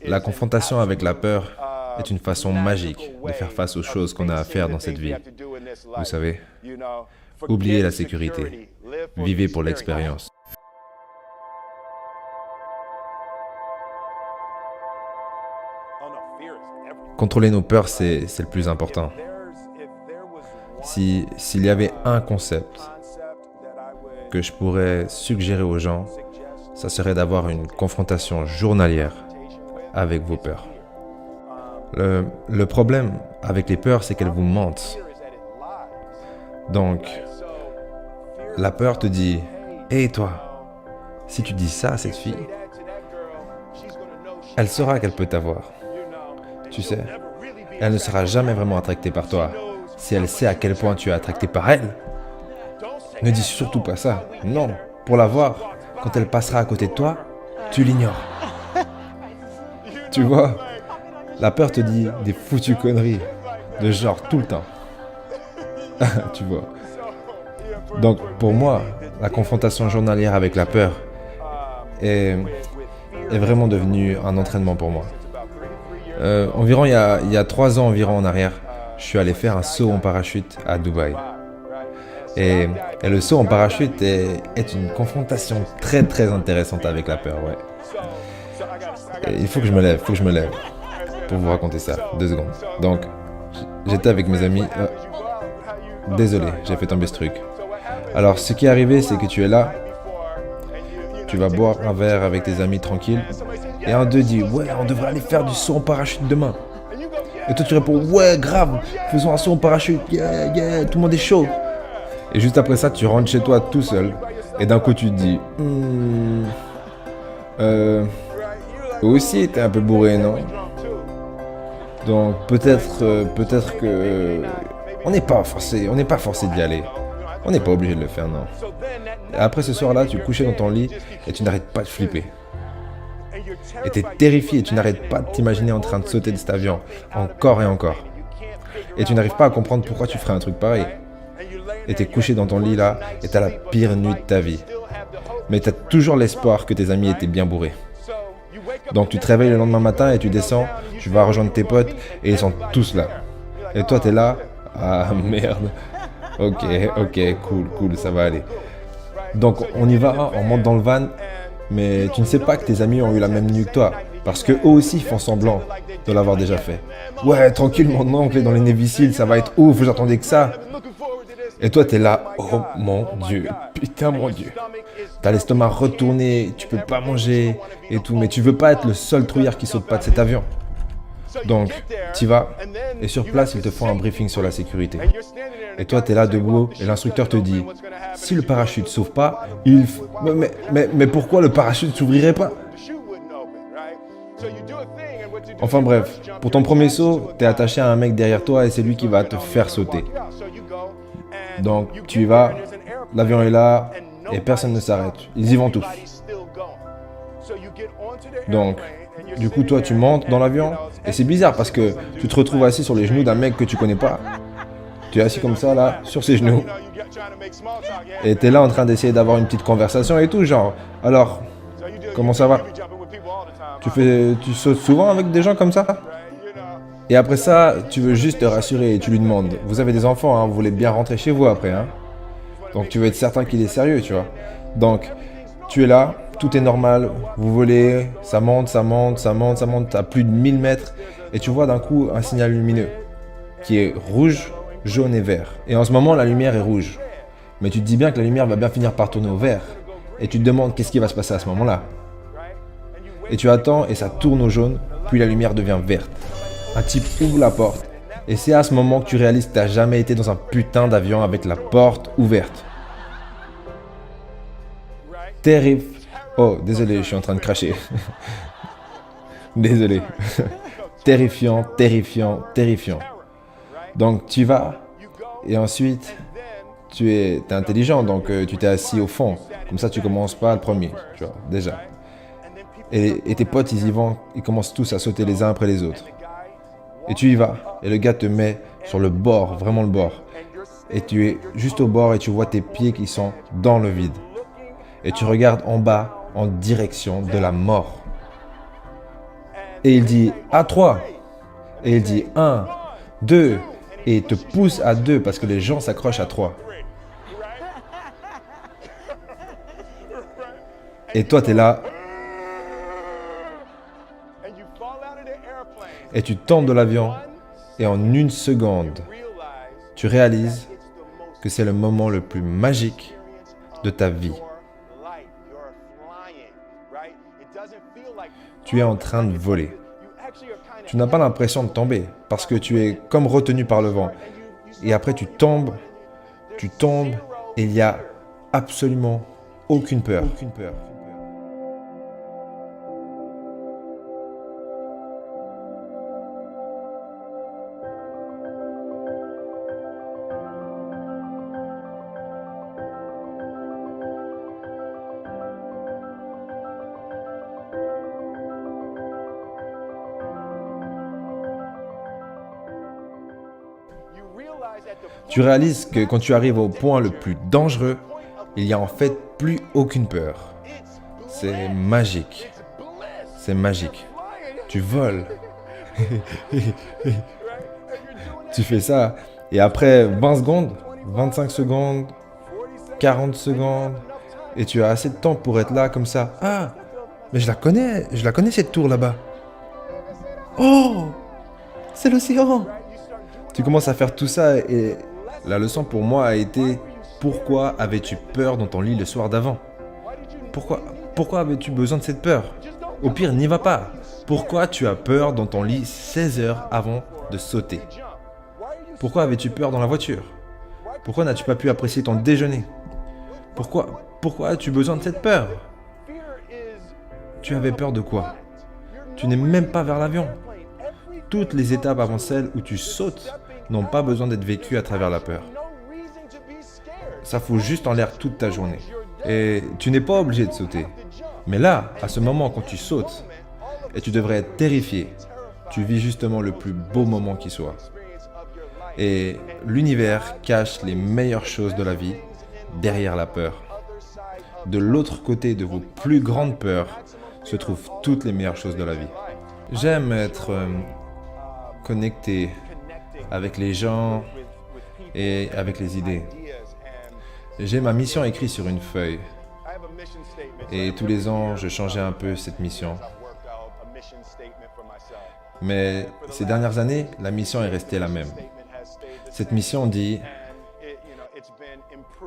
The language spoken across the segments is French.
La confrontation avec la peur est une façon magique de faire face aux choses qu'on a à faire dans cette vie. Vous savez, oubliez la sécurité, vivez pour l'expérience. Contrôler nos peurs, c'est le plus important. S'il y avait un concept que je pourrais suggérer aux gens, ça serait d'avoir une confrontation journalière avec vos peurs. Le problème avec les peurs, c'est qu'elles vous mentent. Donc, la peur te dit « Hé toi, si tu dis ça à cette fille, elle saura qu'elle peut t'avoir. Tu sais, elle ne sera jamais vraiment attractée par toi si elle sait à quel point tu es attracté par elle. Ne dis surtout pas ça. Non, pour la voir, quand elle passera à côté de toi, tu l'ignores. » Tu vois, la peur te dit des foutues conneries, de genre tout le temps. Tu vois. Donc pour moi, la confrontation journalière avec la peur est vraiment devenue un entraînement pour moi. Environ il y a 3 ans environ en arrière, je suis allé faire un saut en parachute à Dubaï. Et le saut en parachute est une confrontation très très intéressante avec la peur, ouais. Et il faut que je me lève, pour vous raconter ça. 2 secondes. Donc, j'étais avec mes amis. Désolé, j'ai fait tomber ce truc. Alors, ce qui est arrivé, c'est que tu es là, tu vas boire un verre avec tes amis tranquille, et un d'eux dit « Ouais, on devrait aller faire du saut en parachute demain. » Et toi, tu réponds « Ouais, grave, faisons un saut en parachute, yeah, yeah, tout le monde est chaud. » Et juste après ça, tu rentres chez toi tout seul, et d'un coup, tu te dis « Aussi, t'es un peu bourré, non ?» Donc, peut-être que... On n'est pas forcé d'y aller. On n'est pas obligé de le faire, non. Et après ce soir-là, tu es couché dans ton lit et tu n'arrêtes pas de flipper. Et tu es terrifié, tu n'arrêtes pas de t'imaginer en train de sauter de cet avion, encore et encore. Et tu n'arrives pas à comprendre pourquoi tu ferais un truc pareil. Et tu es couché dans ton lit là, et tu as la pire nuit de ta vie. Mais tu as toujours l'espoir que tes amis étaient bien bourrés. Donc tu te réveilles le lendemain matin et tu descends, tu vas rejoindre tes potes et ils sont tous là. Et toi tu es là, ah merde, ok, cool, ça va aller. Donc on y va, on monte dans le van, mais tu ne sais pas que tes amis ont eu la même nuit que toi, parce que eux aussi font semblant de l'avoir déjà fait. Ouais, tranquille, mon oncle est dans les Navy Seals, ça va être ouf, j'attendais que ça. Et toi t'es là, oh mon Dieu, putain mon Dieu. T'as l'estomac retourné, tu peux pas manger et tout, mais tu veux pas être le seul trouillard qui saute pas de cet avion. Donc, t'y vas, et sur place, ils te font un briefing sur la sécurité. Et toi, t'es là debout, et l'instructeur te dit, si le parachute s'ouvre pas, mais pourquoi le parachute s'ouvrirait pas? Enfin bref, pour ton premier saut, t'es attaché à un mec derrière toi, et c'est lui qui va te faire sauter. Donc, tu y vas, l'avion est là, et personne ne s'arrête. Ils y vont tous. Donc, du coup, toi, tu montes dans l'avion, et c'est bizarre parce que tu te retrouves assis sur les genoux d'un mec que tu connais pas. Tu es assis comme ça, là, sur ses genoux. Et t'es là en train d'essayer d'avoir une petite conversation et tout, genre, alors, comment ça va? Tu sautes souvent avec des gens comme ça? Et après ça, tu veux juste te rassurer et tu lui demandes, vous avez des enfants, hein, vous voulez bien rentrer chez vous après, hein? Donc tu veux être certain qu'il est sérieux, tu vois. Donc, tu es là, tout est normal, vous volez, ça monte à plus de 1000 mètres, et tu vois d'un coup un signal lumineux, qui est rouge, jaune et vert. Et en ce moment, la lumière est rouge. Mais tu te dis bien que la lumière va bien finir par tourner au vert. Et tu te demandes qu'est-ce qui va se passer à ce moment-là. Et tu attends, et ça tourne au jaune, puis la lumière devient verte. Un type ouvre la porte, et c'est à ce moment que tu réalises que tu n'as jamais été dans un putain d'avion avec la porte ouverte. Terrible. Oh, désolé, je suis en train de cracher. Désolé. Terrifiant. Donc tu vas, et ensuite, tu es intelligent, donc tu t'es assis au fond. Comme ça, tu commences pas le premier, tu vois, déjà. Et tes potes, ils y vont, ils commencent tous à sauter les uns après les autres. Et tu y vas, et le gars te met sur le bord, vraiment le bord. Et tu es juste au bord et tu vois tes pieds qui sont dans le vide. Et tu regardes en bas, en direction de la mort. Et il dit à 3. Et il dit 1, 2. Et il te pousse à 2 parce que les gens s'accrochent à 3. Et toi, tu es là. Et tu tombes de l'avion. Et en une seconde, tu réalises que c'est le moment le plus magique de ta vie. Tu es en train de voler. Tu n'as pas l'impression de tomber parce que tu es comme retenu par le vent. Et après tu tombes et il n'y a absolument aucune peur. Tu réalises que quand tu arrives au point le plus dangereux, il n'y a en fait plus aucune peur. C'est magique. C'est magique. Tu voles. Tu fais ça. Et après 20 secondes, 25 secondes, 40 secondes, et tu as assez de temps pour être là comme ça. Ah, mais je la connais cette tour là-bas. Oh, c'est l'océan. Tu commences à faire tout ça et la leçon pour moi a été pourquoi avais-tu peur dans ton lit le soir d'avant? Pourquoi avais-tu besoin de cette peur? Au pire, n'y va pas. Pourquoi tu as peur dans ton lit 16 heures avant de sauter? Pourquoi avais-tu peur dans la voiture? Pourquoi n'as-tu pas pu apprécier ton déjeuner? Pourquoi as-tu besoin de cette peur? Tu avais peur de quoi? Tu n'es même pas vers l'avion. Toutes les étapes avant celle où tu sautes n'ont pas besoin d'être vécues à travers la peur. Ça fout juste en l'air toute ta journée. Et tu n'es pas obligé de sauter. Mais là, à ce moment quand tu sautes, et tu devrais être terrifié, tu vis justement le plus beau moment qui soit. Et l'univers cache les meilleures choses de la vie derrière la peur. De l'autre côté de vos plus grandes peurs se trouvent toutes les meilleures choses de la vie. J'aime être connecté avec les gens et avec les idées. J'ai ma mission écrite sur une feuille. Et tous les ans, je changeais un peu cette mission. Mais ces dernières années, la mission est restée la même. Cette mission dit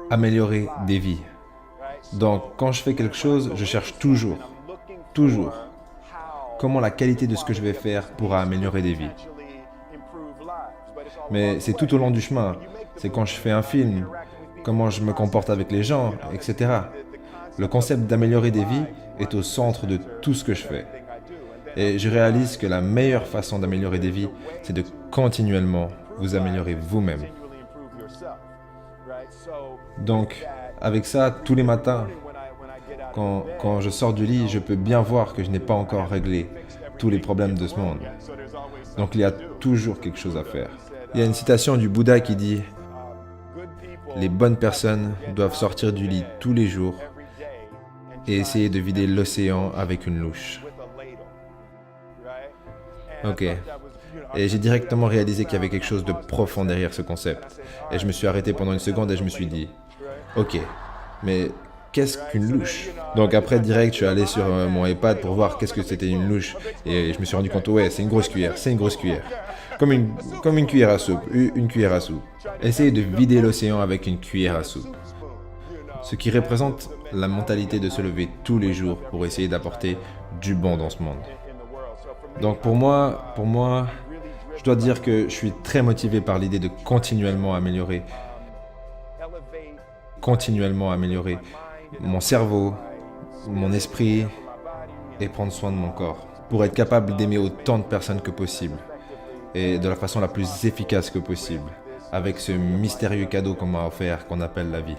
améliorer des vies. Donc, quand je fais quelque chose, je cherche toujours, comment la qualité de ce que je vais faire pourra améliorer des vies. Mais c'est tout au long du chemin. C'est quand je fais un film, comment je me comporte avec les gens, etc. Le concept d'améliorer des vies est au centre de tout ce que je fais. Et je réalise que la meilleure façon d'améliorer des vies, c'est de continuellement vous améliorer vous-même. Donc, avec ça, tous les matins, quand je sors du lit, je peux bien voir que je n'ai pas encore réglé tous les problèmes de ce monde. Donc, il y a toujours quelque chose à faire. Il y a une citation du Bouddha qui dit « Les bonnes personnes doivent sortir du lit tous les jours et essayer de vider l'océan avec une louche. » Ok. Et j'ai directement réalisé qu'il y avait quelque chose de profond derrière ce concept. Et je me suis arrêté pendant une seconde et je me suis dit « Ok, mais qu'est-ce qu'une louche ?» Donc après, direct, je suis allé sur mon iPad pour voir qu'est-ce que c'était une louche. Et je me suis rendu compte, ouais, c'est une grosse cuillère, c'est une grosse cuillère. Comme une cuillère à soupe, une cuillère à soupe. Essayez de vider l'océan avec une cuillère à soupe. Ce qui représente la mentalité de se lever tous les jours pour essayer d'apporter du bon dans ce monde. Donc pour moi, je dois dire que je suis très motivé par l'idée de continuellement améliorer mon cerveau, mon esprit et prendre soin de mon corps pour être capable d'aimer autant de personnes que possible et de la façon la plus efficace que possible avec ce mystérieux cadeau qu'on m'a offert qu'on appelle la vie.